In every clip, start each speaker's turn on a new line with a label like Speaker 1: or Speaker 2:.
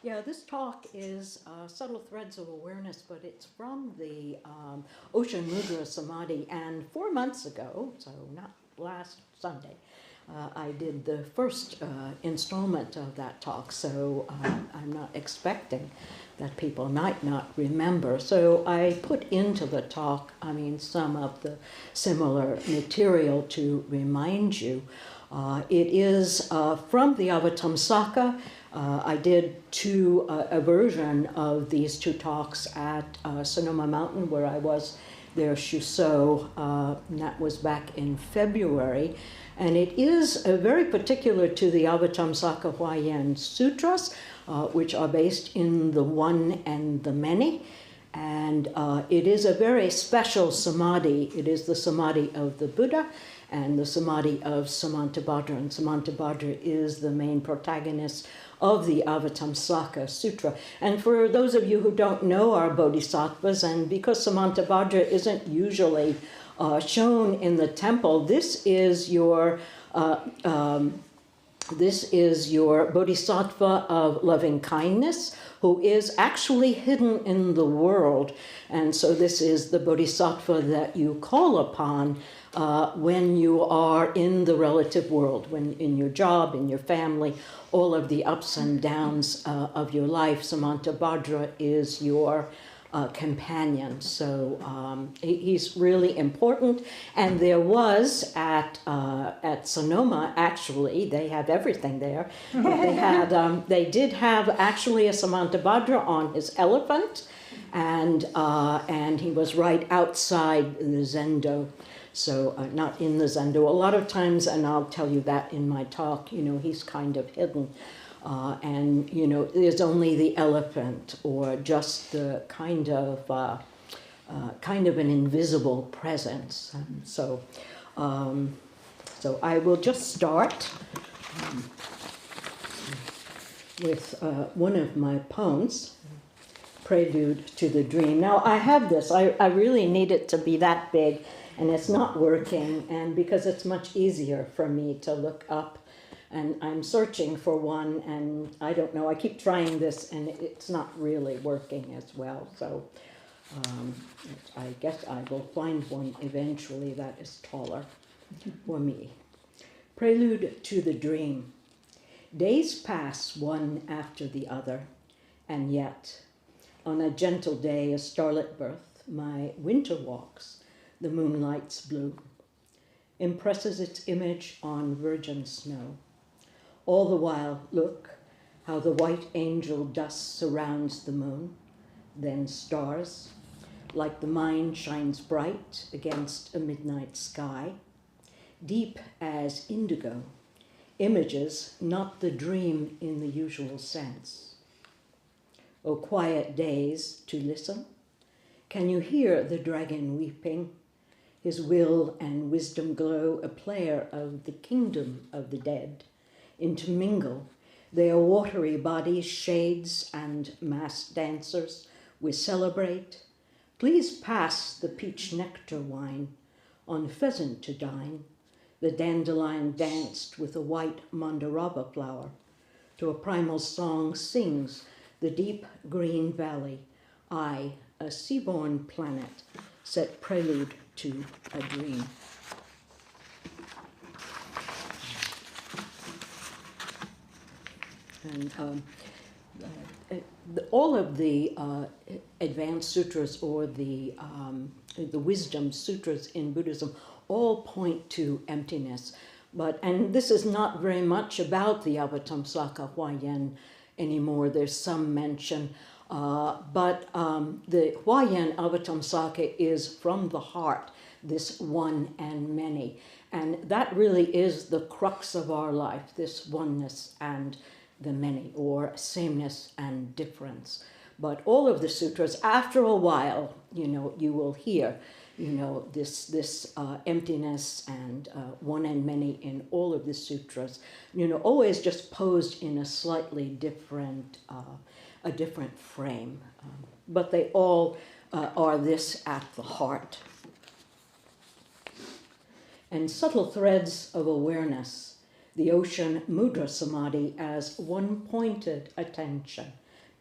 Speaker 1: Yeah, this talk is Subtle Threads of Awareness, but it's from the Ocean Mudra Samadhi. And 4 months ago, so not last Sunday, I did the first installment of that talk. So I'm not expecting that people might not remember. So I put into the talk, some of the similar material to remind you. It is from the Avatamsaka. I did a version of these two talks at Sonoma Mountain, where I was their Shuso, and that was back in February. And it is very particular to the Avatamsaka Huayan Sutras, which are based in the one and the many. And it is a very special samadhi. It is the samadhi of the Buddha and the samadhi of Samantabhadra. And Samantabhadra is the main protagonist of the Avatamsaka Sutra. And for those of you who don't know our bodhisattvas, and because Samantabhadra isn't usually shown in the temple, this is your bodhisattva of loving kindness, who is actually hidden in the world. And so this is the bodhisattva that you call upon when you are in the relative world, when in your job, in your family, all of the ups and downs of your life. Samantabhadra is your companion. So he's really important. And there was at Sonoma, actually, they have everything there. They did have actually a Samantabhadra on his elephant, and he was right outside the Zendo. So not in the Zendo. A lot of times, and I'll tell you that in my talk, he's kind of hidden. And there's only the elephant, or just the kind of an invisible presence. So I will just start with one of my poems, Prelude to the Dream. Now I have this. I really need it to be that big, and it's not working. And because it's much easier for me to look up. And I'm searching for one, and I don't know, I keep trying this, and it's not really working as well. So I guess I will find one eventually that is taller for me. Prelude to the Dream. Days pass one after the other, and yet, on a gentle day, a starlit birth, my winter walks, the moonlight's blue, impresses its image on virgin snow. All the while, look, how the white angel dust surrounds the moon, then stars, like the mind shines bright against a midnight sky, deep as indigo, images, not the dream in the usual sense. O quiet days to listen, can you hear the dragon weeping, his will and wisdom glow, a player of the kingdom of the dead? Intermingle their watery bodies, shades and masked dancers, we celebrate. Please pass the peach nectar wine, on pheasant to dine. The dandelion danced with a white mandarava flower. To a primal song sings the deep green valley. I, a seaborn planet, set prelude to a dream. And all of the advanced sutras, or the wisdom sutras in Buddhism, all point to emptiness. And this is not very much about the Avatamsaka Huayan anymore. There's some mention, but the Huayan Avatamsaka is from the heart, this one and many. And that really is the crux of our life, this oneness and the many, or sameness and difference. But all of the sutras, after a while, you will hear, this emptiness and one and many in all of the sutras, always just posed in a slightly different, a different frame. But they all are this at the heart. And subtle threads of awareness, the Ocean Mudra Samadhi as one-pointed attention,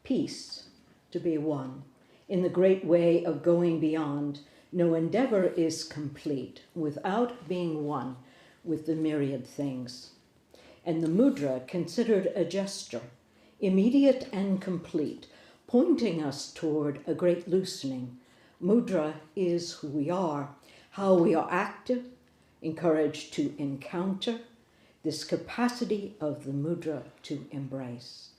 Speaker 1: peace, to be one. In the great way of going beyond, no endeavor is complete without being one with the myriad things. And the mudra considered a gesture, immediate and complete, pointing us toward a great loosening. Mudra is who we are, how we are active, encouraged to encounter, this capacity of the mudra to embrace.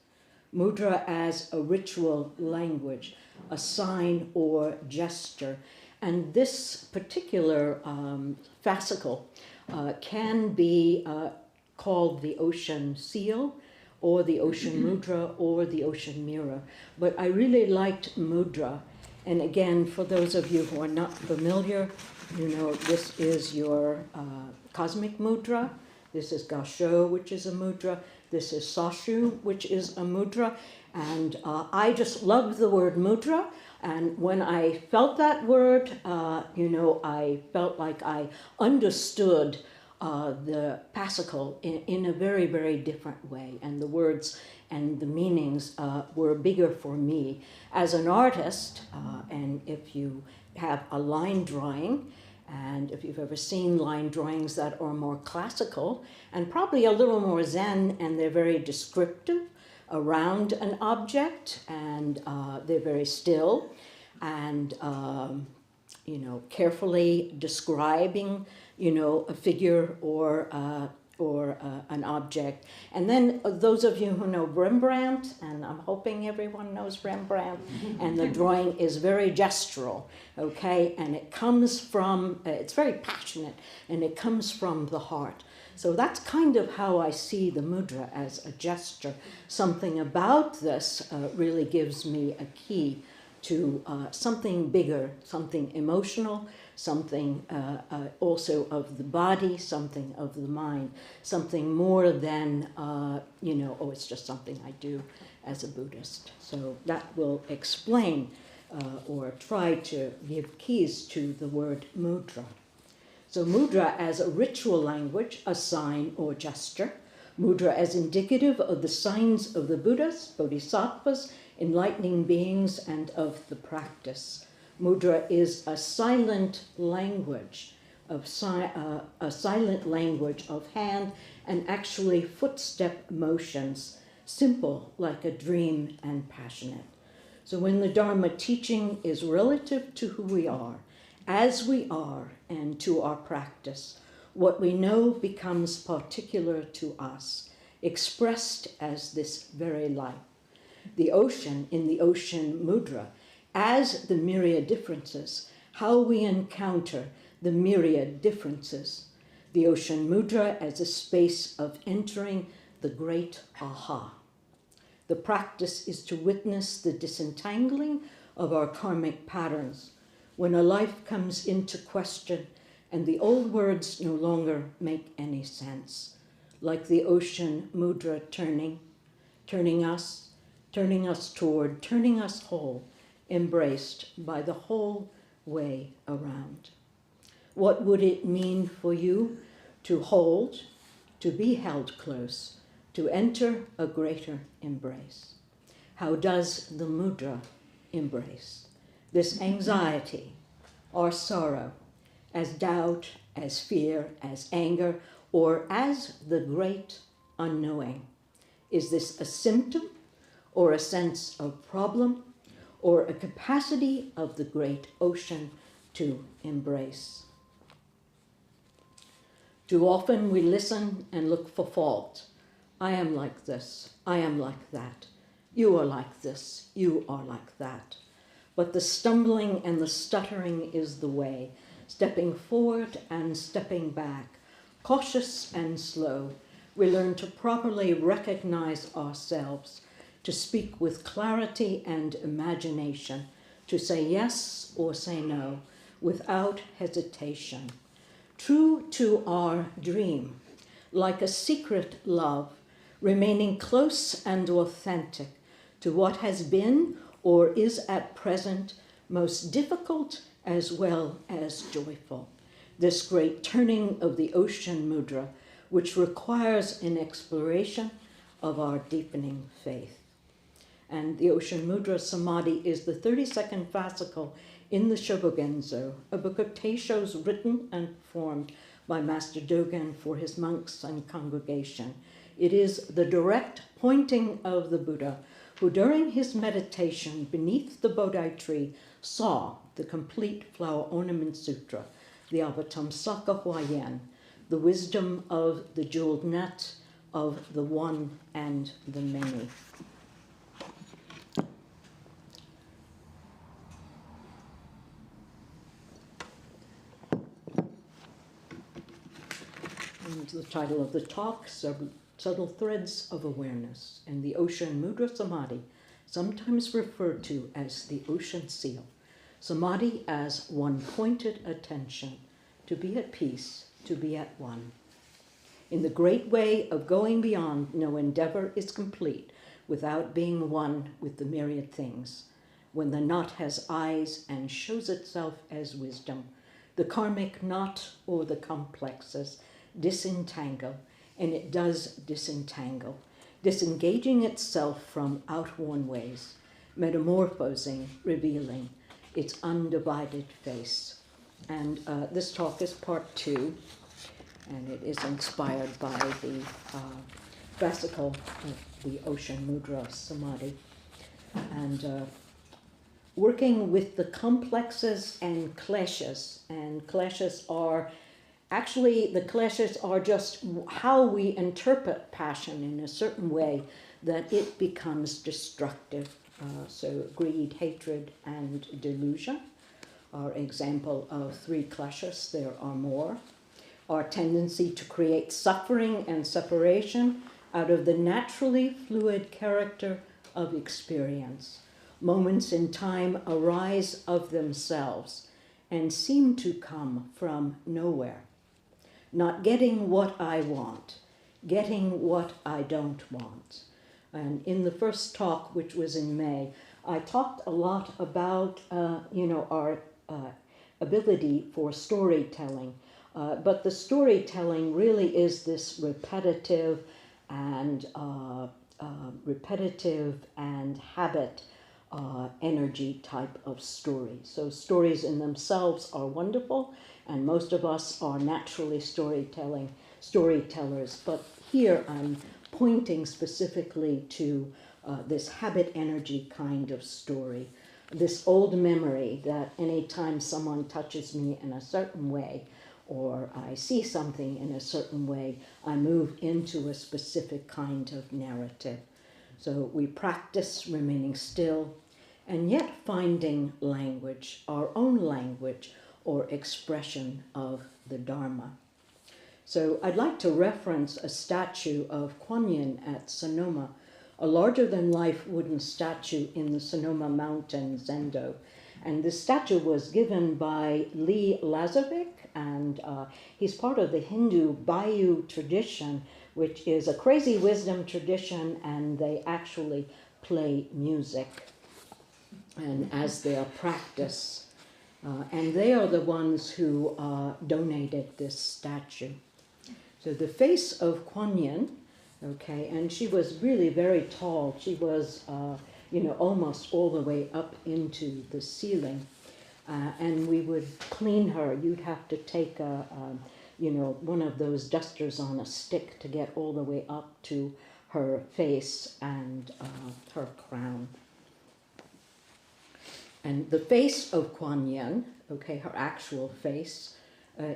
Speaker 1: Mudra as a ritual language, a sign or gesture. And this particular fascicle can be called the ocean seal, or the ocean mudra, or the ocean mirror. But I really liked mudra. And again, for those of you who are not familiar, you know, this is your cosmic mudra. This is gasho, which is a mudra. This is sashu, which is a mudra. And I just love the word mudra. And when I felt that word, you know, I felt like I understood the fascicle in a very, very different way. And the words and the meanings were bigger for me. As an artist, and if you have a line drawing, and if you've ever seen line drawings that are more classical and probably a little more Zen, and they're very descriptive around an object, and they're very still and, you know, carefully describing, you know, a figure or an object. And then those of you who know Rembrandt, and I'm hoping everyone knows Rembrandt, and the drawing is very gestural, okay? And it comes from, it's very passionate, and it comes from the heart. So that's kind of how I see the mudra, as a gesture. Something about this really gives me a key to something bigger, something emotional, something also of the body, something of the mind, something more than, you know, oh, it's just something I do as a Buddhist. So that will explain or try to give keys to the word mudra. So mudra as a ritual language, a sign or gesture. Mudra as indicative of the signs of the Buddhas, Bodhisattvas, enlightening beings, and of the practice. Mudra is a silent language of a silent language of hand and actually footstep motions, simple like a dream and passionate. So when the Dharma teaching is relative to who we are, as we are, and to our practice, what we know becomes particular to us, expressed as this very life. The ocean in the ocean mudra, as the myriad differences, how we encounter the myriad differences. The ocean mudra as a space of entering the great aha. The practice is to witness the disentangling of our karmic patterns, when a life comes into question and the old words no longer make any sense, like the ocean mudra turning us toward, turning us whole, embraced by the whole way around. What would it mean for you to hold, to be held close, to enter a greater embrace? How does the mudra embrace this anxiety or sorrow, as doubt, as fear, as anger, or as the great unknowing? Is this a symptom or a sense of problem, or a capacity of the great ocean to embrace? Too often we listen and look for fault. I am like this, I am like that. You are like this, you are like that. But the stumbling and the stuttering is the way, stepping forward and stepping back, cautious and slow. We learn to properly recognize ourselves, to speak with clarity and imagination, to say yes or say no without hesitation. True to our dream, like a secret love, remaining close and authentic to what has been or is at present most difficult as well as joyful. This great turning of the ocean mudra, which requires an exploration of our deepening faith. And the Ocean Mudra Samadhi is the 32nd fascicle in the Shobogenzo, a book of teishos written and performed by Master Dogen for his monks and congregation. It is the direct pointing of the Buddha, who during his meditation beneath the Bodhi tree saw the complete Flower Ornament Sutra, the Avatamsaka Huayan, the wisdom of the jeweled net of the one and the many. And the title of the talk, Subtle Threads of Awareness, and the Ocean Mudra Samadhi, sometimes referred to as the ocean seal. Samadhi as one-pointed attention, to be at peace, to be at one. In the great way of going beyond, no endeavor is complete without being one with the myriad things. When the knot has eyes and shows itself as wisdom, the karmic knot or the complexes disentangle, and it does disentangle, disengaging itself from outworn ways, metamorphosing, revealing its undivided face. And this talk is part 2, and it is inspired by the fascicle of the Ocean Mudra Samadhi. And working with the complexes and clashes are actually, the clashes are just how we interpret passion in a certain way that it becomes destructive. So greed, hatred, and delusion are example of 3 clashes. There are more. Our tendency to create suffering and separation out of the naturally fluid character of experience. Moments in time arise of themselves and seem to come from nowhere. Not getting what I want, getting what I don't want. And in the first talk, which was in May, I talked a lot about, our ability for storytelling. But the storytelling really is this repetitive and habit energy type of story. So stories in themselves are wonderful, and most of us are naturally storytellers. But here I'm pointing specifically to this habit energy kind of story, this old memory that anytime someone touches me in a certain way, or I see something in a certain way, I move into a specific kind of narrative. So we practice remaining still, and yet finding language, our own language, or expression of the Dharma. So I'd like to reference a statue of Kuan Yin at Sonoma, a larger-than-life wooden statue in the Sonoma Mountain, Zendo. And this statue was given by Lee Lazovic, and he's part of the Hindu Bayou tradition, which is a crazy wisdom tradition, and they actually play music and as their practice. And they are the ones who donated this statue. So the face of Kuan Yin, okay, and she was really very tall. She was, almost all the way up into the ceiling. And we would clean her. You'd have to take one of those dusters on a stick to get all the way up to her face and her crown. And the face of Kuan Yin, okay, her actual face,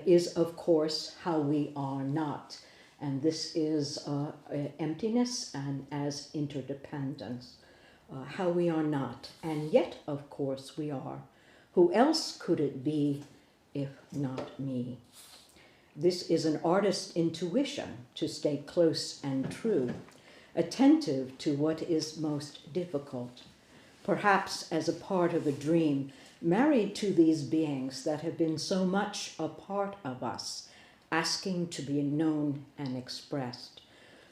Speaker 1: is of course how we are not. And this is emptiness and as interdependence, how we are not. And yet, of course, we are. Who else could it be if not me? This is an artist's intuition to stay close and true, attentive to what is most difficult, perhaps as a part of a dream, married to these beings that have been so much a part of us, asking to be known and expressed.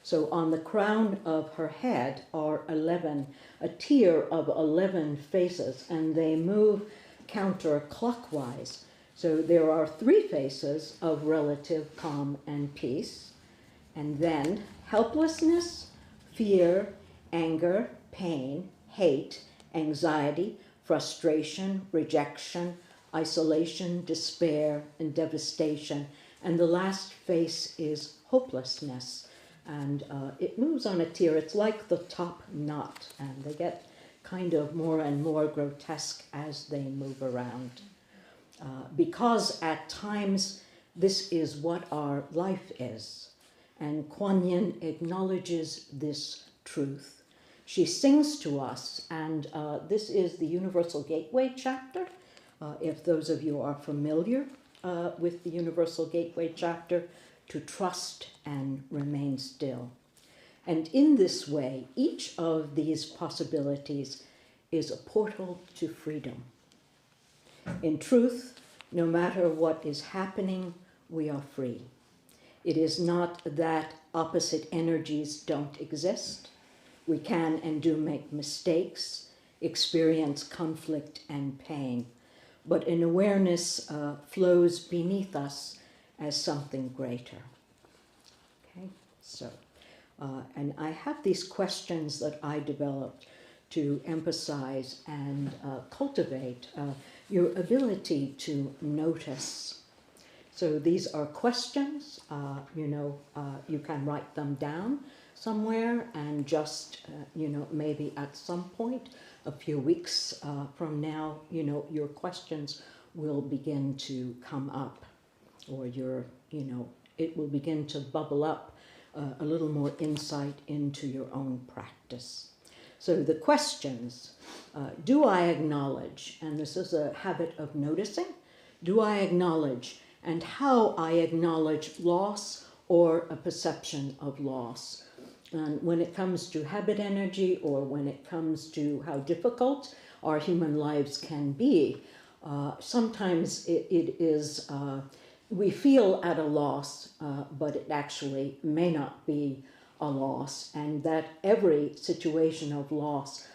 Speaker 1: So on the crown of her head are 11, a tier of 11 faces, and they move counterclockwise. So there are 3 faces of relative calm and peace, and then helplessness, fear, anger, pain, hate, anxiety, frustration, rejection, isolation, despair, and devastation. And the last face is hopelessness. And it moves on a tier. It's like the top knot, and they get kind of more and more grotesque as they move around. Because at times this is what our life is. And Kuan Yin acknowledges this truth. She sings to us, and this is the Universal Gateway chapter. If those of you are familiar with the Universal Gateway chapter, to trust and remain still. And in this way, each of these possibilities is a portal to freedom. In truth, no matter what is happening, we are free. It is not that opposite energies don't exist. We can and do make mistakes, experience conflict and pain, but an awareness flows beneath us as something greater. Okay, so, and I have these questions that I developed to emphasize and cultivate your ability to notice. So these are questions, you can write them down somewhere and just, maybe at some point, a few weeks from now, your questions will begin to come up, or it will begin to bubble up a little more insight into your own practice. So the questions, do I acknowledge, and this is a habit of noticing, do I acknowledge and how I acknowledge loss or a perception of loss? And when it comes to habit energy, or when it comes to how difficult our human lives can be, sometimes it is, we feel at a loss, but it actually may not be a loss, and that every situation of loss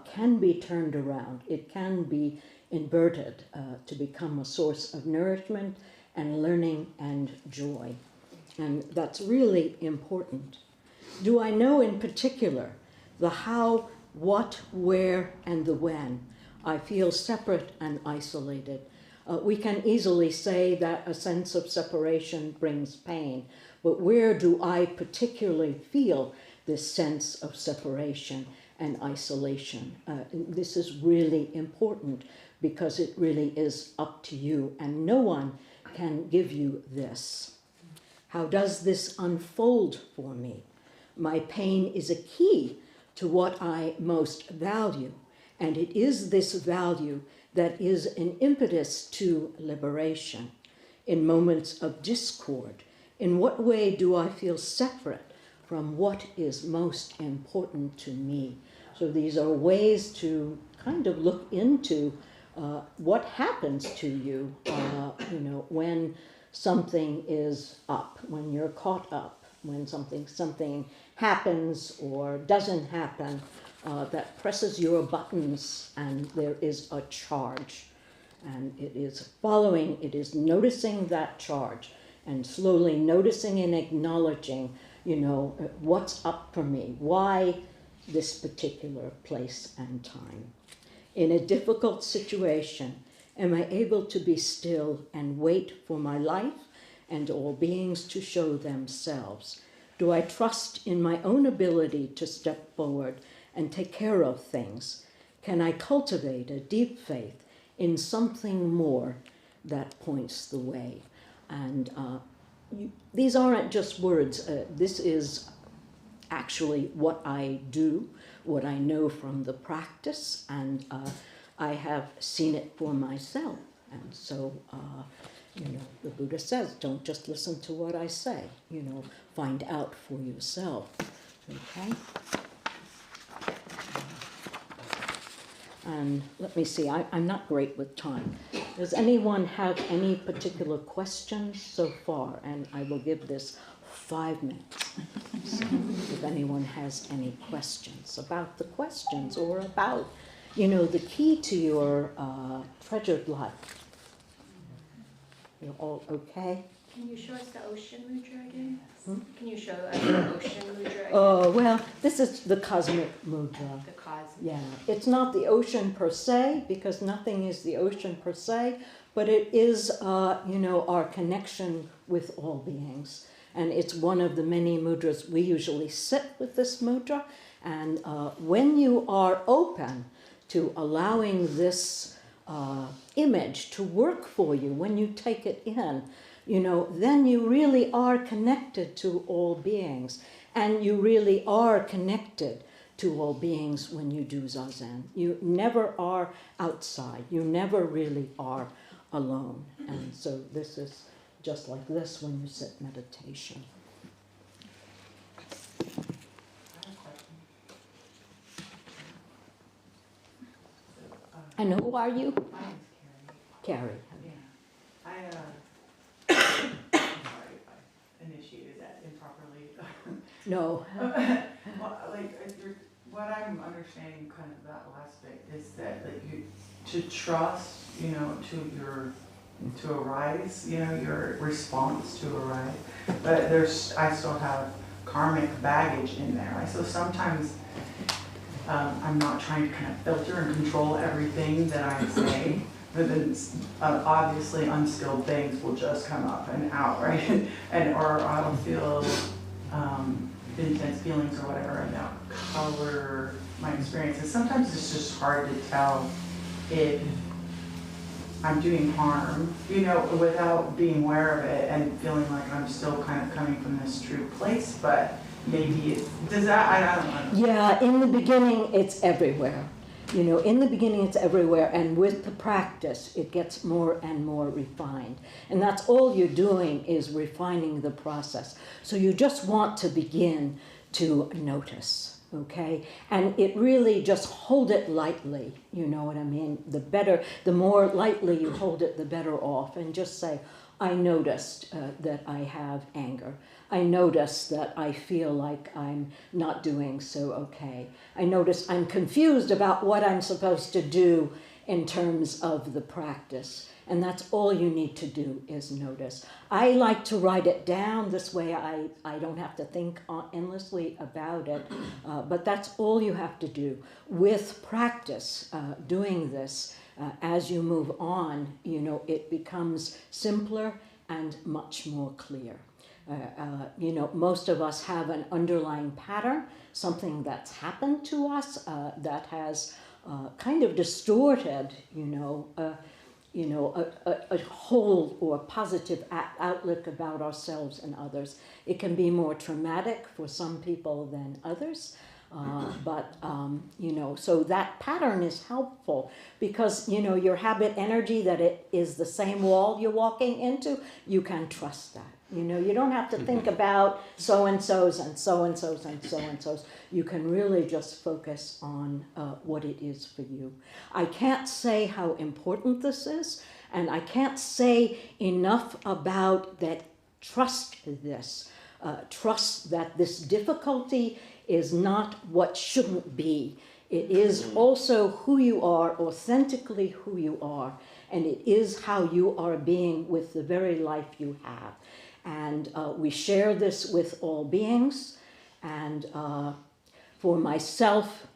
Speaker 1: can be turned around. It can be inverted to become a source of nourishment and learning and joy. And that's really important. Do I know in particular the how, what, where, and the when? I feel separate and isolated. We can easily say that a sense of separation brings pain, but where do I particularly feel this sense of separation and isolation? This is really important because it really is up to you, and no one can give you this. How does this unfold for me? My pain is a key to what I most value, and it is this value that is an impetus to liberation. In moments of discord, in what way do I feel separate from what is most important to me? So these are ways to kind of look into what happens to you, when something is up, when you're caught up, when something happens or doesn't happen, that presses your buttons and there is a charge. And it is following, it is noticing that charge and slowly noticing and acknowledging, what's up for me, why this particular place and time. In a difficult situation, am I able to be still and wait for my life and all beings to show themselves? Do I trust in my own ability to step forward and take care of things? Can I cultivate a deep faith in something more that points the way? And these aren't just words. This is actually what I do, what I know from the practice, and I have seen it for myself. And so, the Buddha says, don't just listen to what I say, find out for yourself, okay? And let me see, I'm not great with time. Does anyone have any particular questions so far? And I will give this 5 minutes. So if anyone has any questions about the questions or about, the key to your treasured life. You're all okay?
Speaker 2: Can you show us the Ocean Mudra again? Can you show us the Ocean Mudra again?
Speaker 1: Oh, well, this is the cosmic mudra.
Speaker 2: The cosmic.
Speaker 1: Yeah, it's not the ocean per se, because nothing is the ocean per se, but it is, our connection with all beings. And it's one of the many mudras. We usually sit with this mudra, and when you are open to allowing this image to work for you, when you take it in, then you really are connected to all beings. And you really are connected to all beings when you do Zazen. You never are outside. You never really are alone. And so this is just like this when you sit meditation. And who are you?
Speaker 3: My name's Carrie.
Speaker 1: Carrie.
Speaker 3: Yeah. Sorry if I initiated that improperly.
Speaker 1: No.
Speaker 3: Well, what I'm understanding kind of that last bit is that you to trust, to arise, your response to arise. But I still have karmic baggage in there. Right? So sometimes I'm not trying to kind of filter and control everything that I say. But then obviously unskilled things will just come up and out, right? Or I'll feel intense feelings or whatever, and that'll color my experiences. Sometimes it's just hard to tell if I'm doing harm, without being aware of it and feeling like I'm still kind of coming from this true place. But maybe does that? I don't know.
Speaker 1: Yeah, in the beginning, it's everywhere. In the beginning it's everywhere, and with the practice it gets more and more refined. And that's all you're doing is refining the process. So you just want to begin to notice, okay? And it really just hold it lightly, you know what I mean? The more lightly you hold it, the better off. And just say, I noticed that I have anger. I notice that I feel like I'm not doing so okay. I notice I'm confused about what I'm supposed to do in terms of the practice. And that's all you need to do is notice. I like to write it down. This way I don't have to think endlessly about it. But that's all you have to do. With practice, doing this, as you move on, it becomes simpler and much more clear. Most of us have an underlying pattern, something that's happened to us that has kind of distorted, a whole or positive outlook about ourselves and others. It can be more traumatic for some people than others. So that pattern is helpful because, your habit energy, that it is the same wall you're walking into, you can trust that. You don't have to think about so-and-sos and so-and-sos and so-and-sos. You can really just focus on what it is for you. I can't say how important this is, and I can't say enough about that. Trust this. Trust that this difficulty is not what shouldn't be. It is also who you are, authentically who you are, and it is how you are being with the very life you have. And we share this with all beings, and for myself,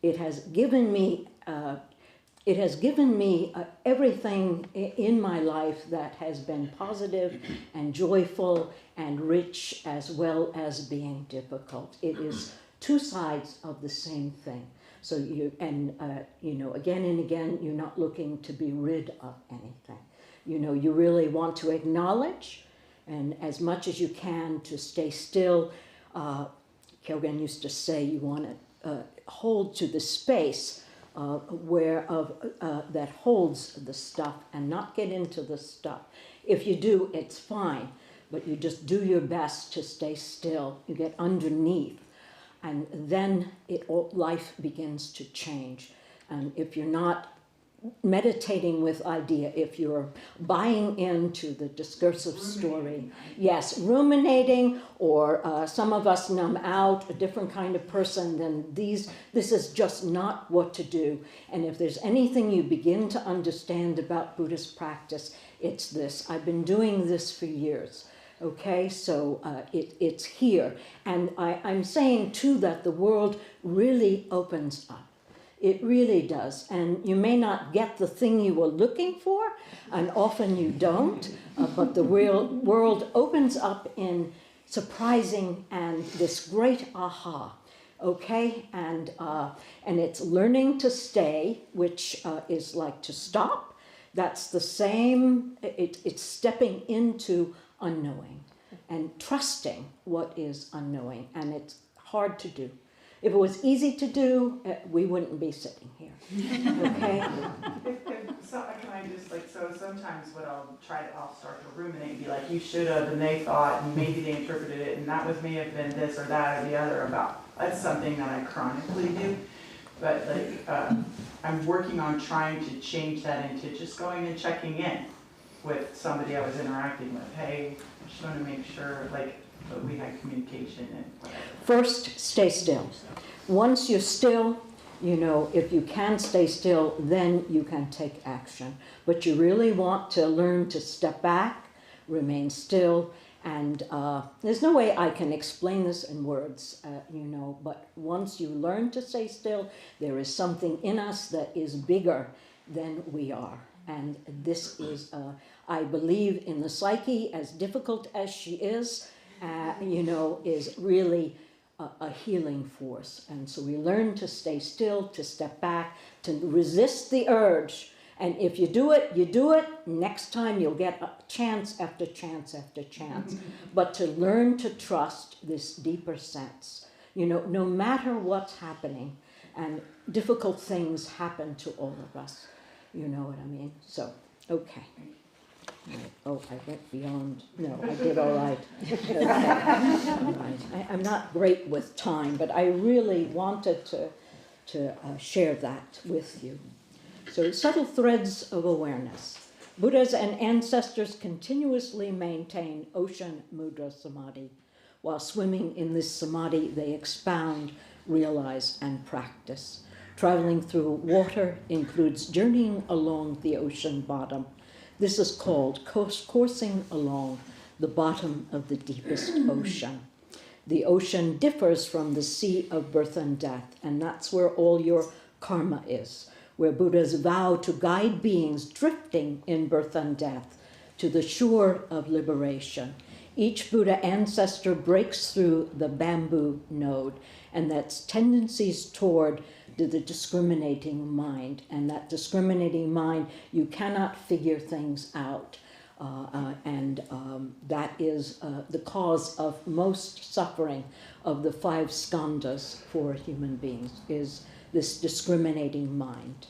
Speaker 1: it has given me everything in my life that has been positive and joyful and rich, as well as being difficult. It is two sides of the same thing. So again and again, you're not looking to be rid of anything. You really want to acknowledge, and as much as you can, to stay still. Kyogen used to say you want to hold to the space that holds the stuff and not get into the stuff. If you do, it's fine, but you just do your best to stay still. You get underneath, and then life begins to change. And if you're not meditating with idea, if you're buying into the discursive story, yes, ruminating, or some of us numb out, a different kind of person, then this is just not what to do. And if there's anything you begin to understand about Buddhist practice, it's this. I've been doing this for years. Okay, so it's here. And I'm saying too that the world really opens up. It really does. And you may not get the thing you were looking for, and often you don't, but the real world opens up in surprising and this great aha. Okay, and it's learning to stay, which is like to stop. That's the same, it's stepping into unknowing and trusting what is unknowing, and it's hard to do. If it was easy to do, we wouldn't be sitting here. Okay?
Speaker 3: So can I just so sometimes I'll start to ruminate and be like, you should have, and they thought, and maybe they interpreted it, and that may have been this or that or the other about. That's something that I chronically do. But I'm working on trying to change that into just going and checking in with somebody I was interacting with. Hey, I just want to make sure that we had communication and whatever.
Speaker 1: First, stay still. Once you're still, if you can stay still, then you can take action. But you really want to learn to step back, remain still, and there's no way I can explain this in words, but once you learn to stay still, there is something in us that is bigger than we are. And this is, I believe in the psyche, as difficult as she is really a healing force. And so we learn to stay still, to step back, to resist the urge. And if you do it, you do it. Next time you'll get a chance after chance after chance. But to learn to trust this deeper sense. No matter what's happening, and difficult things happen to all of us. You know what I mean? So, okay. Oh, I went beyond. No, I did all right. Okay. All right. I'm not great with time, but I really wanted to share that with you. So, subtle threads of awareness. Buddhas and ancestors continuously maintain Ocean Mudra Samadhi. While swimming in this samadhi, they expound, realize, and practice. Traveling through water includes journeying along the ocean bottom. This is called coursing along the bottom of the deepest ocean. The ocean differs from the sea of birth and death, and that's where all your karma is, where Buddhas vow to guide beings drifting in birth and death to the shore of liberation. Each Buddha ancestor breaks through the bamboo node, and that's tendencies toward the discriminating mind. And that discriminating mind, you cannot figure things out. That is the cause of most suffering of the 5 skandhas for human beings, is this discriminating mind.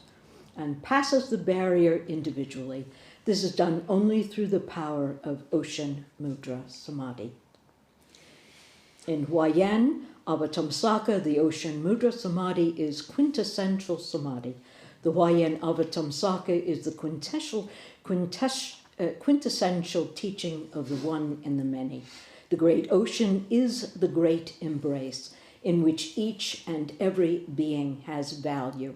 Speaker 1: And passes the barrier individually. This is done only through the power of Ocean Mudra Samadhi. In Huayan, Avatamsaka, the Ocean Mudra Samadhi is quintessential samadhi. The Huayan Avatamsaka is the quintessential teaching of the one and the many. The great ocean is the great embrace in which each and every being has value.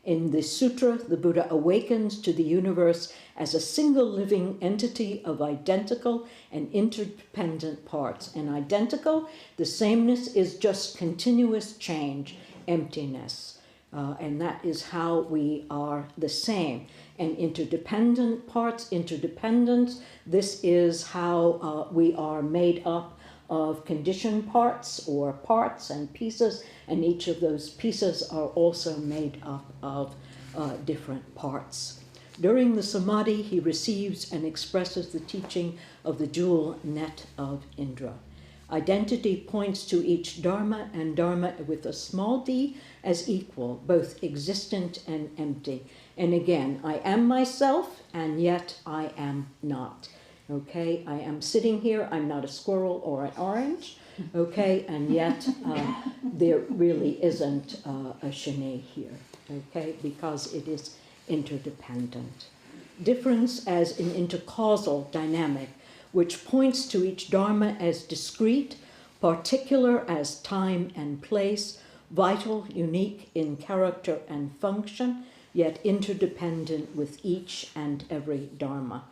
Speaker 1: In this sutra, the Buddha awakens to the universe as a single living entity of identical and interdependent parts. And identical, the sameness is just continuous change, emptiness. And that is how we are the same. And interdependent parts, interdependence, this is how we are made up of conditioned parts or parts and pieces, and each of those pieces are also made up of different parts. During the samadhi, he receives and expresses the teaching of the jewel net of Indra. Identity points to each dharma, and dharma with a small d as equal, both existent and empty. And again, I am myself, and yet I am not. Okay, I am sitting here, I'm not a squirrel or an orange, okay, and yet there really isn't a Shin'ei here, okay, because it is interdependent. Difference as an intercausal dynamic, which points to each dharma as discrete, particular as time and place, vital, unique in character and function, yet interdependent with each and every dharma,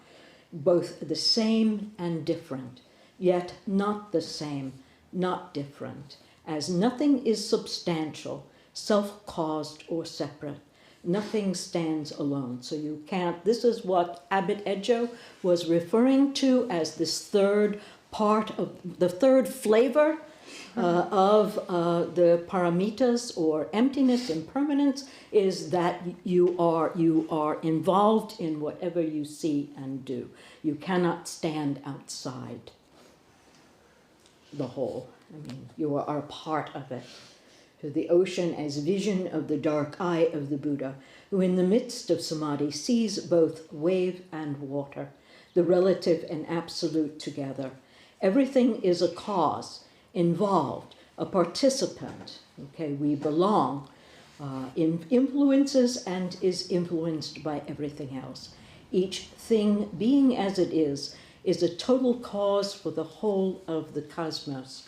Speaker 1: both the same and different, yet not the same, not different, as nothing is substantial, self-caused or separate. Nothing stands alone. So you can't, this is what Abbot Ejo was referring to as this third part of the third flavor of the paramitas, or emptiness, impermanence, is that you are involved in whatever you see and do. You cannot stand outside the whole. I mean, you are part of it. To the ocean as vision of the dark eye of the Buddha, who in the midst of samadhi sees both wave and water, the relative and absolute together. Everything is a cause, involved, a participant. Okay, we belong, influences and is influenced by everything else. Each thing, being as it is a total cause for the whole of the cosmos.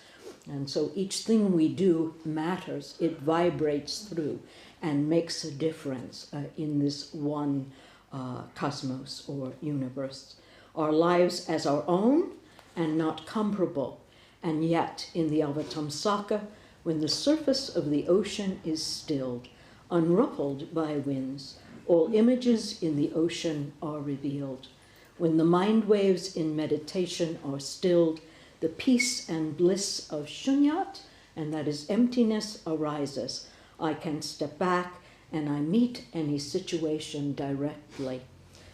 Speaker 1: And so each thing we do matters. It vibrates through and makes a difference in this one cosmos or universe. Our lives as our own and not comparable. And yet, in the Avatamsaka, when the surface of the ocean is stilled, unruffled by winds, all images in the ocean are revealed. When the mind waves in meditation are stilled, the peace and bliss of shunyat, and that is emptiness, arises. I can step back and I meet any situation directly.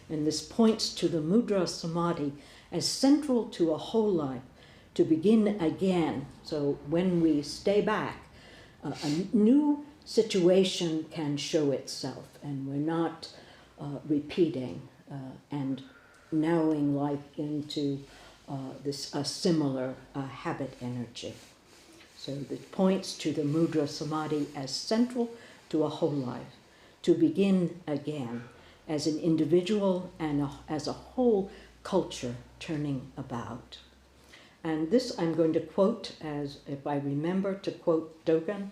Speaker 1: And this points to the Mudra Samadhi as central to a whole life, to begin again. So when we stay back, a new situation can show itself, and we're not repeating and narrowing life into a similar habit energy. So it points to the Mudra Samadhi as central to a whole life, to begin again as an individual and as a whole culture turning about. And this I'm going to quote as, if I remember, to quote Dogen,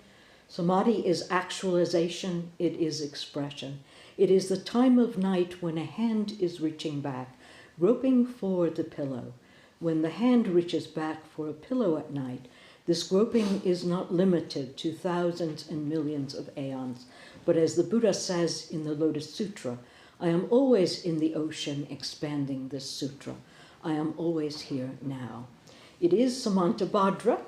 Speaker 1: Samadhi is actualization, it is expression. It is the time of night when a hand is reaching back, groping for the pillow. When the hand reaches back for a pillow at night, this groping is not limited to thousands and millions of aeons, but as the Buddha says in the Lotus Sutra, I am always in the ocean expanding this sutra. I am always here now. It is Samantabhadra,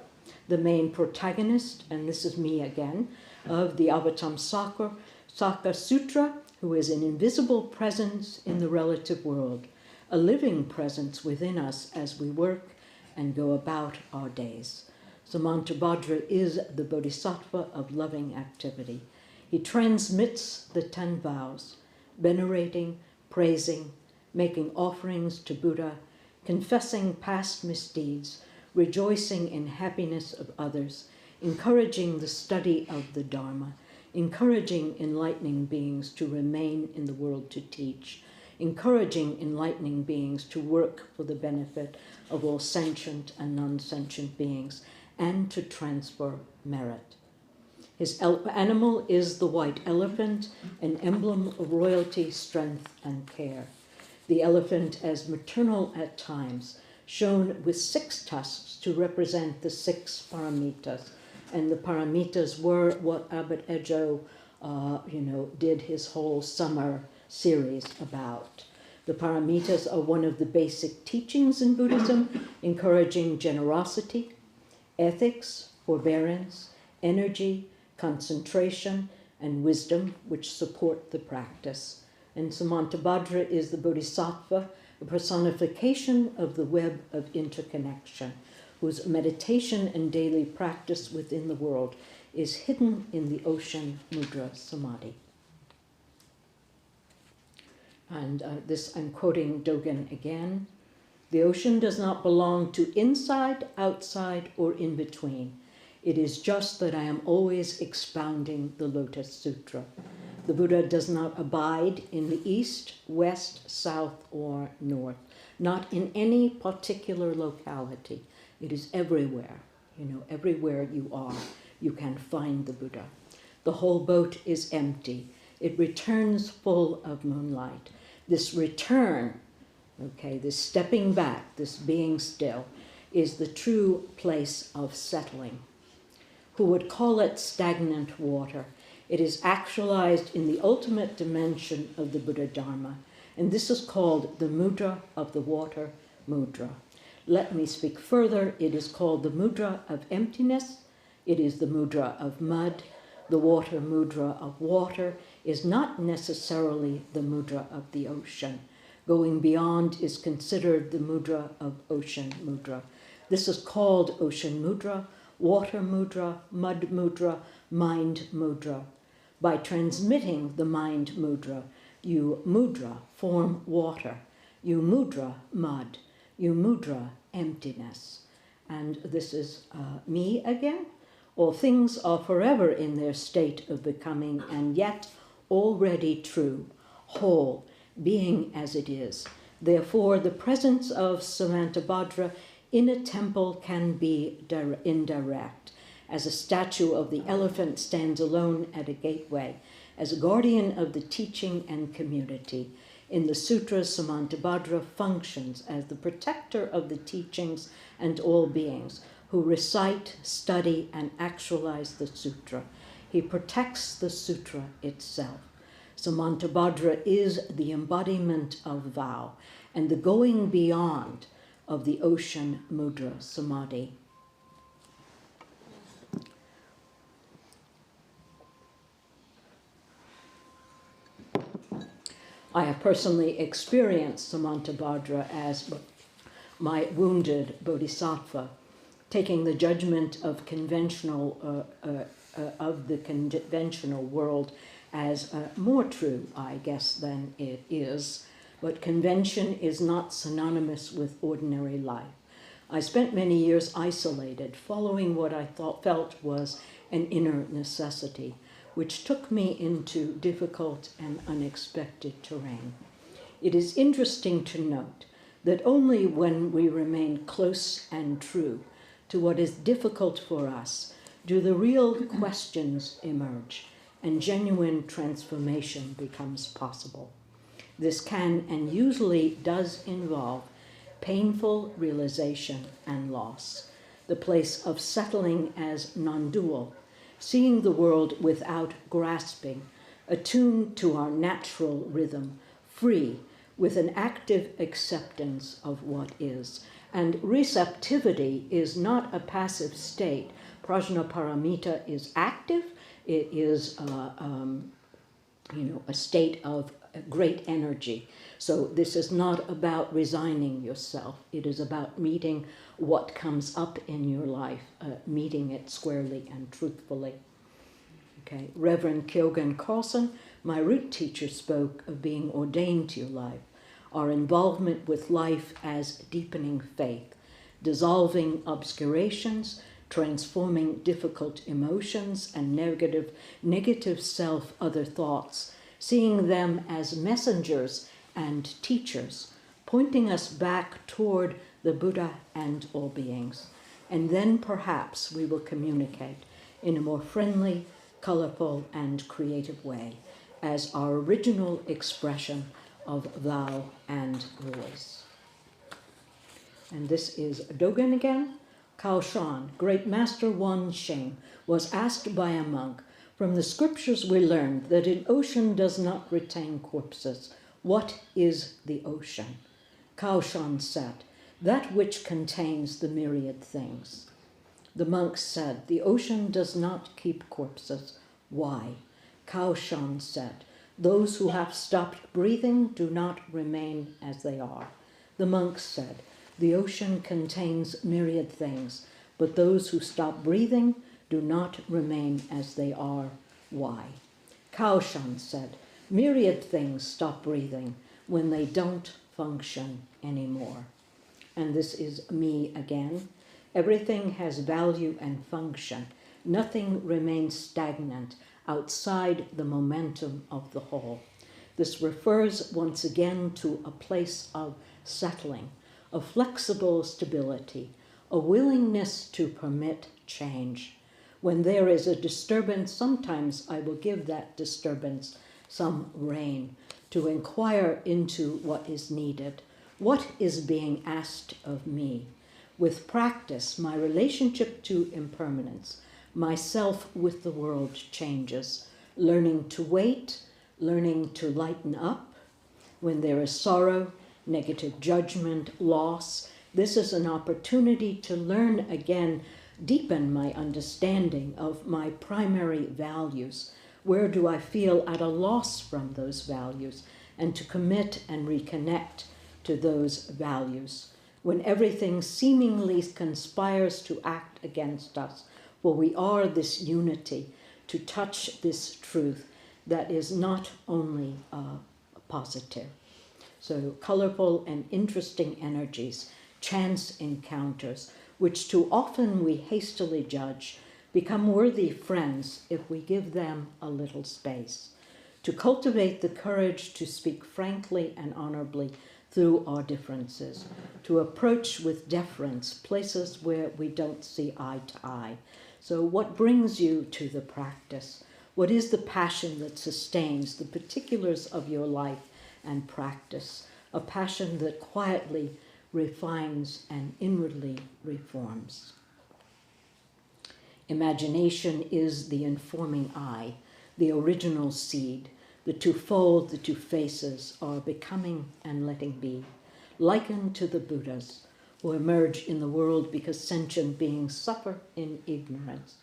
Speaker 1: the main protagonist, and this is me again, of the Avatamsaka Sutra, who is an invisible presence in the relative world, a living presence within us as we work and go about our days. Samantabhadra is the bodhisattva of loving activity. He transmits the 10 vows, venerating, praising, making offerings to Buddha, confessing past misdeeds, rejoicing in happiness of others, encouraging the study of the Dharma, encouraging enlightening beings to remain in the world to teach, encouraging enlightening beings to work for the benefit of all sentient and non-sentient beings, and to transfer merit. His animal is the white elephant, an emblem of royalty, strength, and care. The elephant as maternal at times, shown with 6 tusks to represent the 6 paramitas. And the paramitas were what Abbot Ejo, did his whole summer series about. The paramitas are one of the basic teachings in Buddhism, encouraging generosity, ethics, forbearance, energy, concentration, and wisdom, which support the practice. And Samantabhadra is the bodhisattva, a personification of the web of interconnection, whose meditation and daily practice within the world is hidden in the Ocean Mudra Samadhi. And this, I'm quoting Dogen again. The ocean does not belong to inside, outside, or in between. It is just that I am always expounding the Lotus Sutra. The Buddha does not abide in the east, west, south, or north, not in any particular locality. It is everywhere. Everywhere you are, you can find the Buddha. The whole boat is empty. It returns full of moonlight. This return, this stepping back, this being still, is the true place of settling. Who would call it stagnant water? It is actualized in the ultimate dimension of the Buddha Dharma, and this is called the mudra of the water mudra. Let me speak further. It is called the mudra of emptiness. It is the mudra of mud. The water mudra of water is not necessarily the mudra of the ocean. Going beyond is considered the mudra of ocean mudra. This is called ocean mudra, water mudra, mud mudra, mind mudra. By transmitting the mind mudra, you mudra form water, you mudra mud, you mudra emptiness. And this is me again. All things are forever in their state of becoming, and yet already true, whole, being as it is. Therefore, the presence of Samantabhadra in a temple can be indirect, as a statue of the elephant stands alone at a gateway, as a guardian of the teaching and community. In the sutras, Samantabhadra functions as the protector of the teachings and all beings, who recite, study, and actualize the sutra. He protects the sutra itself. Samantabhadra is the embodiment of vow and the going beyond of the Ocean Mudra Samadhi. I have personally experienced Samantabhadra as my wounded bodhisattva, taking the judgment of the conventional world as more true, I guess, than it is. But convention is not synonymous with ordinary life. I spent many years isolated, following what I felt was an inner necessity, which took me into difficult and unexpected terrain. It is interesting to note that only when we remain close and true to what is difficult for us do the real questions emerge and genuine transformation becomes possible. This can and usually does involve painful realization and loss, the place of settling as non-dual, seeing the world without grasping, attuned to our natural rhythm, free, with an active acceptance of what is. And receptivity is not a passive state. Prajnaparamita is active. It is a state of great energy. So this is not about resigning yourself. It is about meeting what comes up in your life, meeting it squarely and truthfully. Okay. Reverend Kyogen Carlson, my root teacher, spoke of being ordained to your life, our involvement with life as deepening faith, dissolving obscurations, transforming difficult emotions and negative self-other thoughts, seeing them as messengers and teachers, pointing us back toward the Buddha and all beings. And then perhaps we will communicate in a more friendly, colorful, and creative way as our original expression of vow and voice. And this is Dogen again. Kao Shan, great master Wan Sheng, was asked by a monk, from the scriptures we learned that an ocean does not retain corpses. What is the ocean? Kao Shan said, that which contains the myriad things. The monk said, the ocean does not keep corpses. Why? Kao Shan said, those who have stopped breathing do not remain as they are. The monk said, the ocean contains myriad things, but those who stop breathing do not remain as they are. Why? Kao Shan said, myriad things stop breathing when they don't function anymore. And this is me again. Everything has value and function. Nothing remains stagnant outside the momentum of the whole. This refers once again to a place of settling, of flexible stability, a willingness to permit change. When there is a disturbance, sometimes I will give that disturbance some rein to inquire into what is needed, what is being asked of me. With practice, my relationship to impermanence, myself with the world changes, learning to wait, learning to lighten up. When there is sorrow, negative judgment, loss, this is an opportunity to learn again, deepen my understanding of my primary values. Where do I feel at a loss from those values? And to commit and reconnect to those values. When everything seemingly conspires to act against us, for we are this unity, to touch this truth that is not only positive. So colorful and interesting energies, chance encounters, which too often we hastily judge, become worthy friends if we give them a little space. To cultivate the courage to speak frankly and honorably through our differences, to approach with deference places where we don't see eye to eye. So what brings you to the practice? What is the passion that sustains the particulars of your life and practice? A passion that quietly refines and inwardly reforms. Imagination is the informing eye, the original seed. The twofold, the two faces are becoming and letting be, likened to the Buddhas who emerge in the world because sentient beings suffer in ignorance,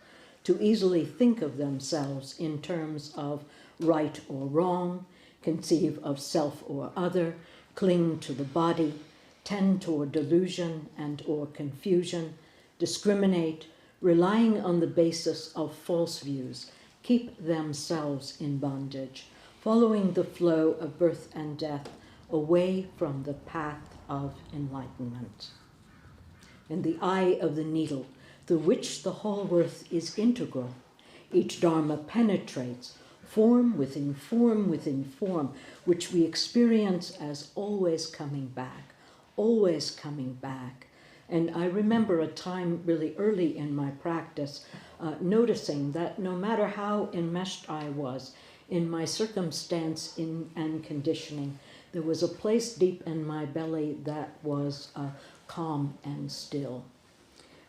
Speaker 1: to easily think of themselves in terms of right or wrong, conceive of self or other, cling to the body, tend toward delusion and or confusion, discriminate, relying on the basis of false views, keep themselves in bondage, following the flow of birth and death away from the path of enlightenment. In the eye of the needle, through which the whole earth is integral, each dharma penetrates, form within form, which we experience as always coming back, always coming back. And I remember a time really early in my practice noticing that no matter how enmeshed I was in my circumstance and conditioning, there was a place deep in my belly that was calm and still.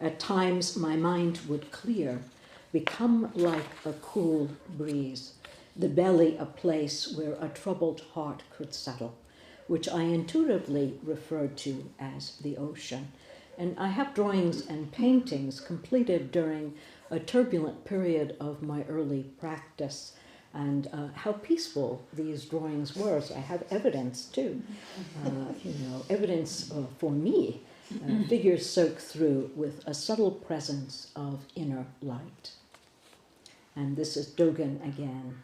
Speaker 1: At times my mind would clear, become like a cool breeze, the belly a place where a troubled heart could settle, which I intuitively referred to as the ocean. And I have drawings and paintings completed during a turbulent period of my early practice, and how peaceful these drawings were. So I have evidence too, evidence for me. Figures soak through with a subtle presence of inner light. And this is Dogen again.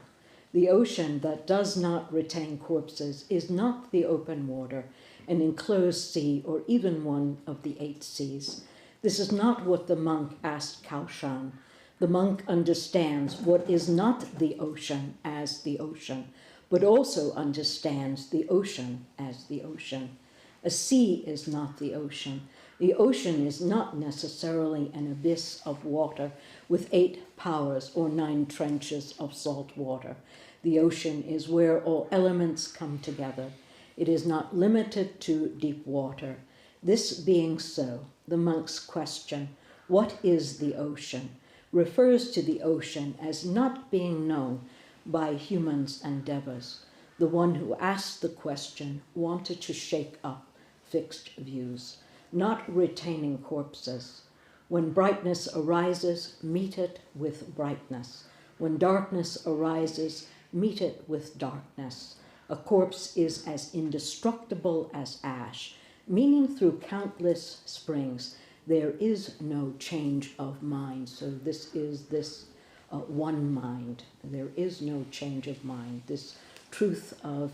Speaker 1: The ocean that does not retain corpses is not the open water, an enclosed sea, or even one of the 8 seas. This is not what the monk asked Kaoshan. The monk understands what is not the ocean as the ocean, but also understands the ocean as the ocean. A sea is not the ocean. The ocean is not necessarily an abyss of water with 8 powers or 9 trenches of salt water. The ocean is where all elements come together. It is not limited to deep water. This being so, the monk's question, what is the ocean, refers to the ocean as not being known by humans and devas. The one who asked the question wanted to shake up fixed views, not retaining corpses. When brightness arises, meet it with brightness. When darkness arises, meet it with darkness. A corpse is as indestructible as ash, meaning through countless springs, there is no change of mind. So this is one mind. There is no change of mind. This truth of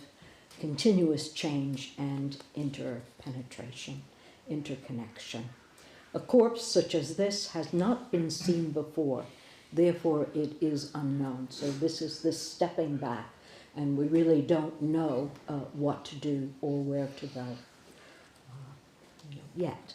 Speaker 1: continuous change and interpenetration, interconnection. A corpse such as this has not been seen before. therefore it is unknown. So this is this stepping back, and we really don't know what to do or where to go yet.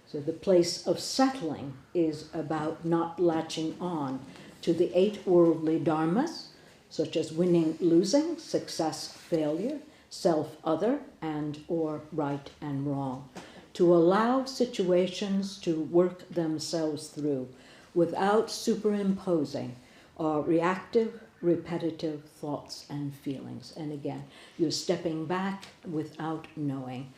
Speaker 1: So the place of settling is about not latching on to the 8 worldly dharmas, such as winning, losing, success, failure, self-other, and or right and wrong, to allow situations to work themselves through without superimposing our reactive, repetitive thoughts and feelings. And again, you're stepping back without knowing.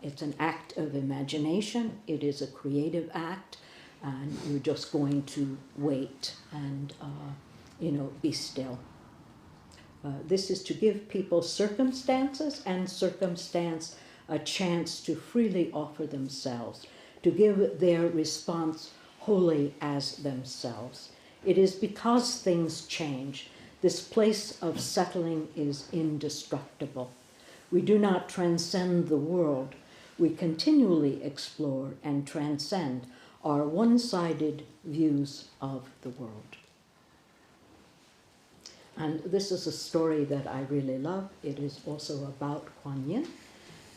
Speaker 1: It's an act of imagination. It is a creative act, and you're just going to wait and, be still. This is to give people circumstances and circumstance a chance to freely offer themselves, to give their response wholly as themselves. It is because things change. This place of settling is indestructible. We do not transcend the world. We continually explore and transcend our one-sided views of the world. And this is a story that I really love. It is also about Kuan Yin.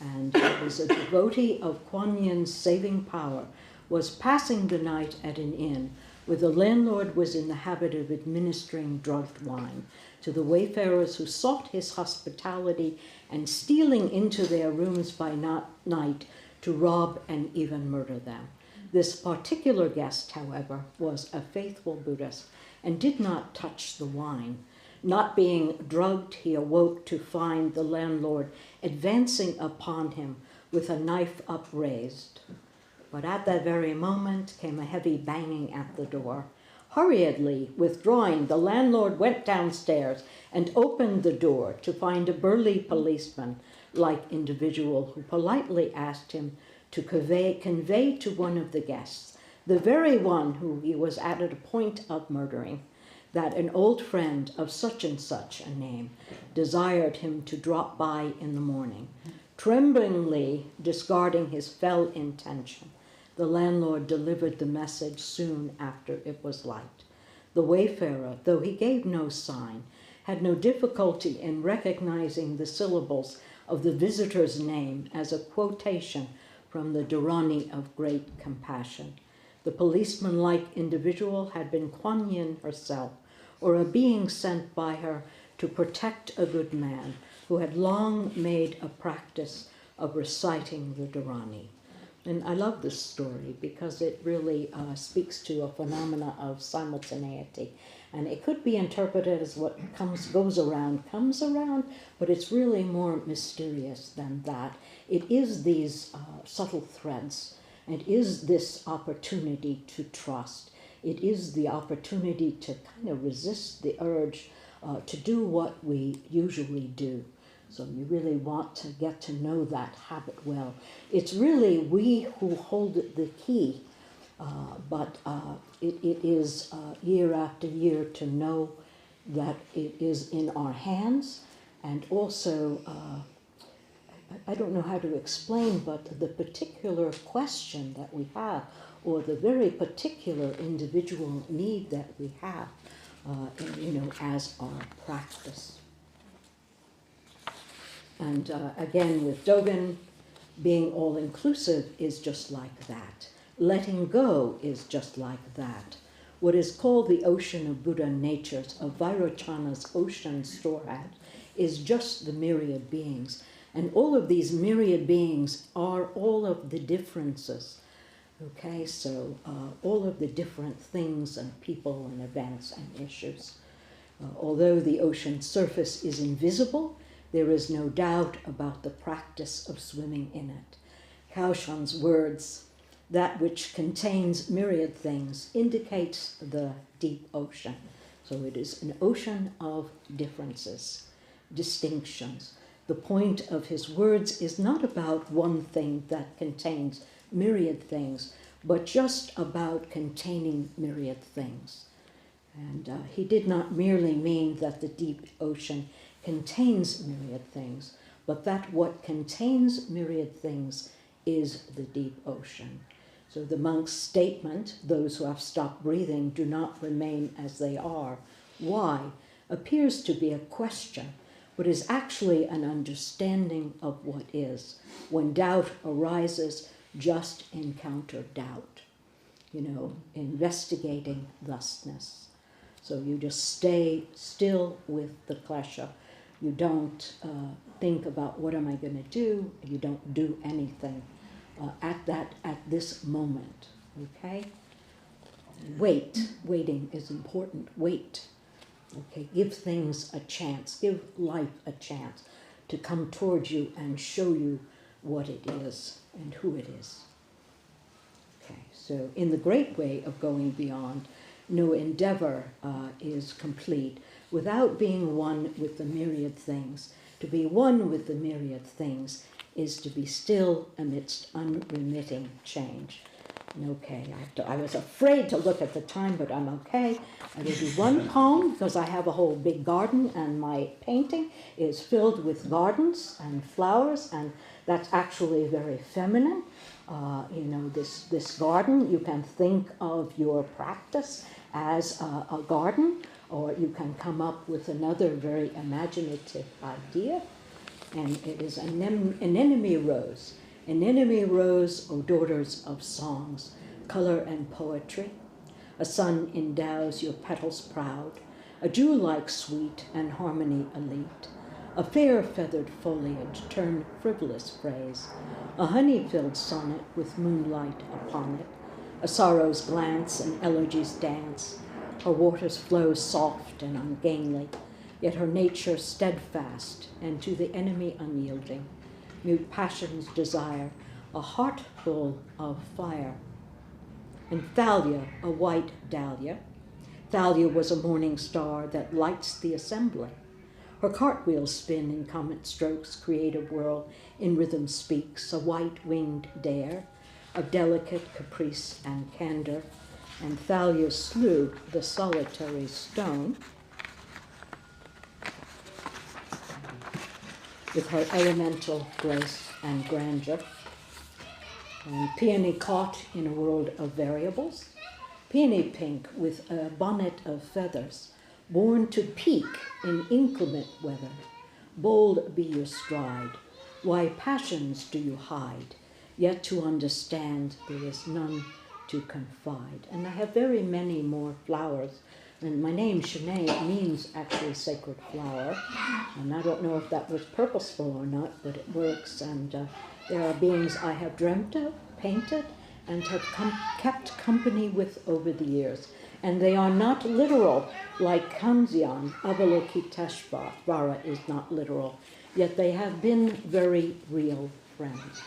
Speaker 1: And it was a devotee of Kuan Yin's saving power was passing the night at an inn where the landlord was in the habit of administering drugged wine to the wayfarers who sought his hospitality and stealing into their rooms by night to rob and even murder them. This particular guest, however, was a faithful Buddhist and did not touch the wine. Not being drugged, he awoke to find the landlord advancing upon him with a knife upraised. But at that very moment came a heavy banging at the door. Hurriedly withdrawing, the landlord went downstairs and opened the door to find a burly policeman-like individual who politely asked him to convey to one of the guests, the very one who he was at a point of murdering, that an old friend of such and such a name desired him to drop by in the morning. Tremblingly discarding his fell intention, the landlord delivered the message soon after it was light. The wayfarer, though he gave no sign, had no difficulty in recognizing the syllables of the visitor's name as a quotation from the Dharani of great compassion. The policeman-like individual had been Kuan Yin herself, or a being sent by her to protect a good man who had long made a practice of reciting the Dharani. And I love this story because it really speaks to a phenomena of simultaneity. And it could be interpreted as what goes around comes around, but it's really more mysterious than that. It is these subtle threads. It is this opportunity to trust. It is the opportunity to kind of resist the urge to do what we usually do. So you really want to get to know that habit well. It's really we who hold the key, but it is year after year to know that it is in our hands, and also, I don't know how to explain, but the particular question that we have, or the very particular individual need that we have, as our practice. And again, with Dogen, being all-inclusive is just like that. Letting go is just like that. What is called the ocean of Buddha natures, of Vairochana's ocean storehouse, is just the myriad beings. And all of these myriad beings are all of the differences. Okay, so all of the different things and people and events and issues. Although the ocean surface is invisible, there is no doubt about the practice of swimming in it. Kaoshan's words, that which contains myriad things, indicates the deep ocean. So it is an ocean of differences, distinctions. The point of his words is not about one thing that contains myriad things, but just about containing myriad things. And he did not merely mean that the deep ocean contains myriad things, but that what contains myriad things is the deep ocean. So the monk's statement, those who have stopped breathing do not remain as they are. Why? Appears to be a question, but is actually an understanding of what is. When doubt arises, just encounter doubt. Investigating thusness. So you just stay still with the klesha. You don't think about what am I going to do. You don't do anything at this moment. Okay. Waiting is important. Wait. Okay. Give things a chance. Give life a chance to come towards you and show you what it is and who it is. Okay. So in the great way of going beyond, no endeavor is complete without being one with the myriad things. To be one with the myriad things is to be still amidst unremitting change. And okay, I was afraid to look at the time, but I'm okay. I will do one poem because I have a whole big garden and my painting is filled with gardens and flowers, and that's actually very feminine. This garden, you can think of your practice as a garden, or you can come up with another very imaginative idea. And it is an anemone rose. Anemone rose, O daughters of songs, color and poetry. A sun endows your petals proud, a dew-like sweet and harmony elite. A fair feathered foliage turn frivolous phrase, a honey-filled sonnet with moonlight upon it. A sorrow's glance and elegy's dance. Her waters flow soft and ungainly, yet her nature steadfast and to the enemy unyielding. Mute passion's desire, a heart full of fire. And Thalia, a white dahlia. Thalia was a morning star that lights the assembly. Her cartwheels spin in comet strokes, create a world, in rhythm speaks, a white-winged dare of delicate caprice and candor. And Thalia slew the solitary stone with her elemental grace and grandeur. And peony caught in a world of variables. Peony pink with a bonnet of feathers, born to peak in inclement weather. Bold be your stride. Why passions do you hide? Yet to understand there is none to confide. And I have very many more flowers. And my name, Shin'ei, means actually sacred flower. And I don't know if that was purposeful or not, but it works. And there are beings I have dreamt of, painted, and have kept company with over the years. And they are not literal, like Kanzeon, Avalokiteshvara is not literal. Yet they have been very real friends.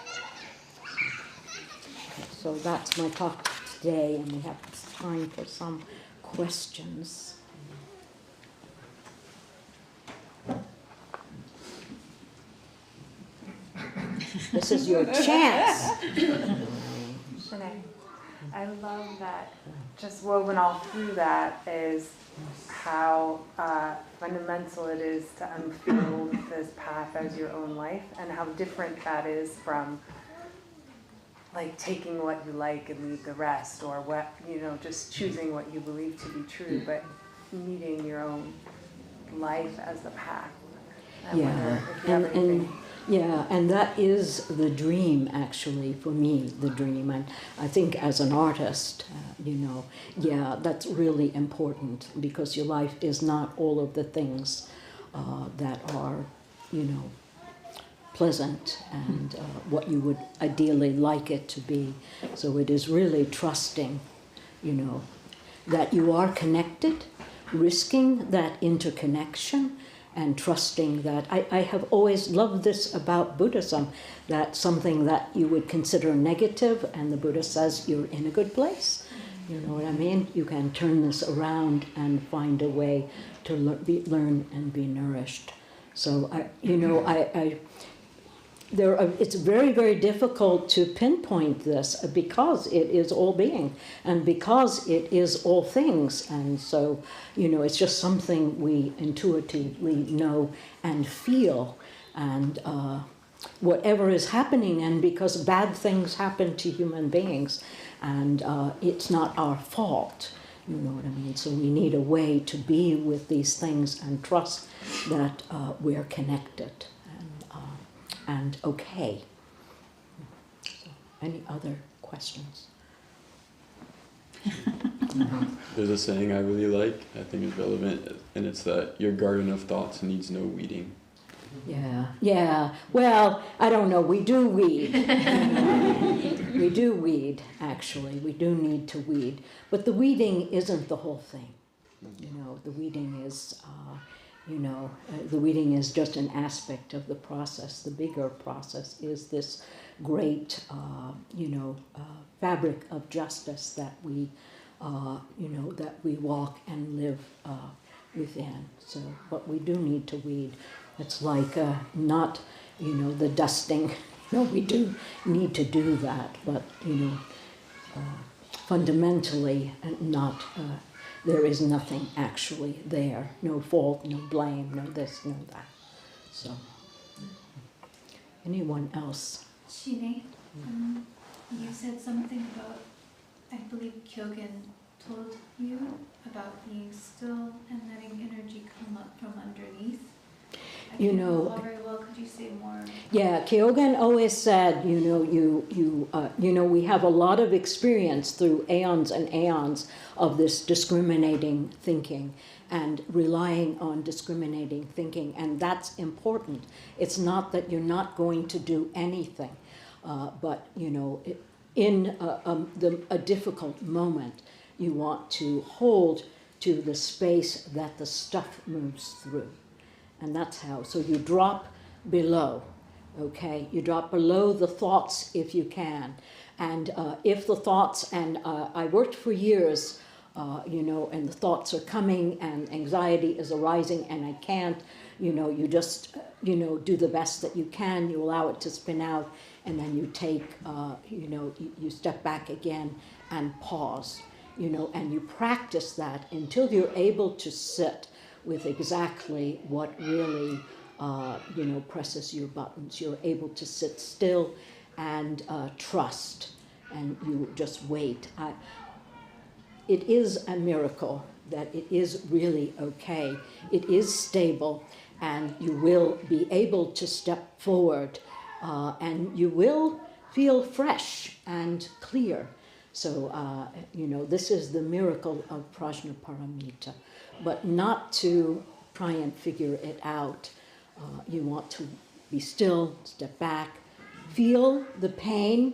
Speaker 1: So that's my talk today, and we have time for some questions. This is your chance.
Speaker 4: Shin'ei, I love that just woven all through that is how fundamental it is to unfold this path as your own life, and how different that is from like taking what you like and leave the rest, or what, just choosing what you believe to be true, but meeting your own life as the path. I wonder if you have anything.
Speaker 1: And that is the dream, actually, for me, the dream. And I think as an artist, that's really important, because your life is not all of the things that are, pleasant and what you would ideally like it to be. So it is really trusting, that you are connected, risking that interconnection, and trusting that. I have always loved this about Buddhism, that something that you would consider negative, and the Buddha says you're in a good place. You know what I mean? You can turn this around and find a way to learn and be nourished. So, it's very, very difficult to pinpoint this, because it is all being and because it is all things. And so, it's just something we intuitively know and feel. And whatever is happening, and because bad things happen to human beings, and it's not our fault, you know what I mean? So we need a way to be with these things and trust that we're connected and okay. So, any other questions?
Speaker 5: There's a saying I really like, I think is relevant, and it's that your garden of thoughts needs no weeding.
Speaker 1: Yeah. Well, I don't know. We do weed. We do weed, actually. We do need to weed. But the weeding isn't the whole thing. You know, the weeding is, the weeding is just an aspect of the process. The bigger process is this great, fabric of justice that we, that we walk and live within. So, but we do need to weed. It's like not, the dusting. No, we do need to do that, but, fundamentally not, there is nothing actually there. No fault, no blame, no this, no that. So, anyone else?
Speaker 6: Shin'ei, you said something about, I believe Kyogen told you about being still and letting energy come up from underneath. I can't recall very well. Could you say more?
Speaker 1: Yeah, Kyogen always said, we have a lot of experience through aeons and aeons of this discriminating thinking and relying on discriminating thinking, and that's important. It's not that you're not going to do anything, but in a difficult moment, you want to hold to the space that the stuff moves through. And that's how. So you drop below, okay? You drop below the thoughts if you can. And if the thoughts, and I worked for years, and the thoughts are coming and anxiety is arising and I can't, you just, do the best that you can. You allow it to spin out and then you take, you step back again and pause, and you practice that until you're able to sit with exactly what really, presses your buttons. You're able to sit still and trust, and you just wait. It is a miracle that it is really okay. It is stable, and you will be able to step forward, and you will feel fresh and clear. So, this is the miracle of Prajnaparamita. But not to try and figure it out. You want to be still, step back, feel the pain,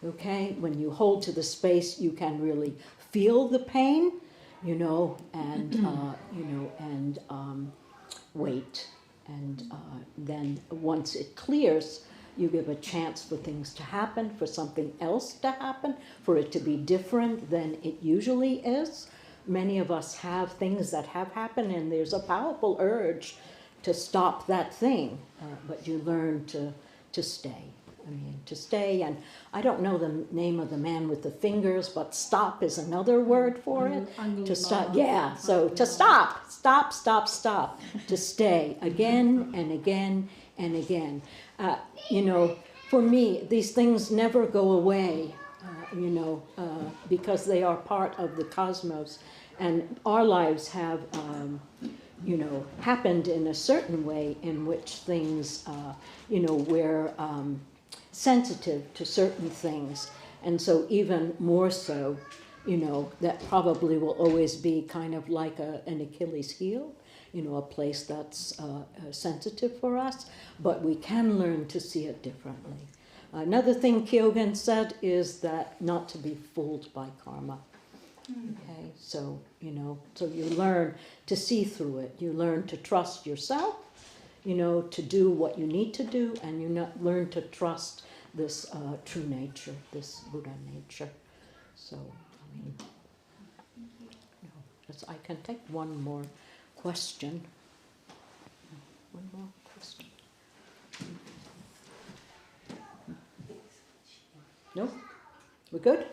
Speaker 1: okay? When you hold to the space, you can really feel the pain, and wait. And then once it clears, you give a chance for things to happen, for something else to happen, for it to be different than it usually is. Many of us have things that have happened, and there's a powerful urge to stop that thing, but you learn to stay. To stay, and I don't know the name of the man with the fingers, but stop is another word for it. To stop, yeah, so to stop, to stay again and again and again. For me, these things never go away, because they are part of the cosmos. And our lives have, happened in a certain way in which things, we're sensitive to certain things. And so even more so, that probably will always be kind of like an Achilles heel, a place that's sensitive for us, but we can learn to see it differently. Another thing Kyogen said is that not to be fooled by karma. Okay, so, so you learn to see through it. You learn to trust yourself, to do what you need to do, and you learn to trust this true nature, this Buddha nature. So, I can take one more question. One more question. No? We're good?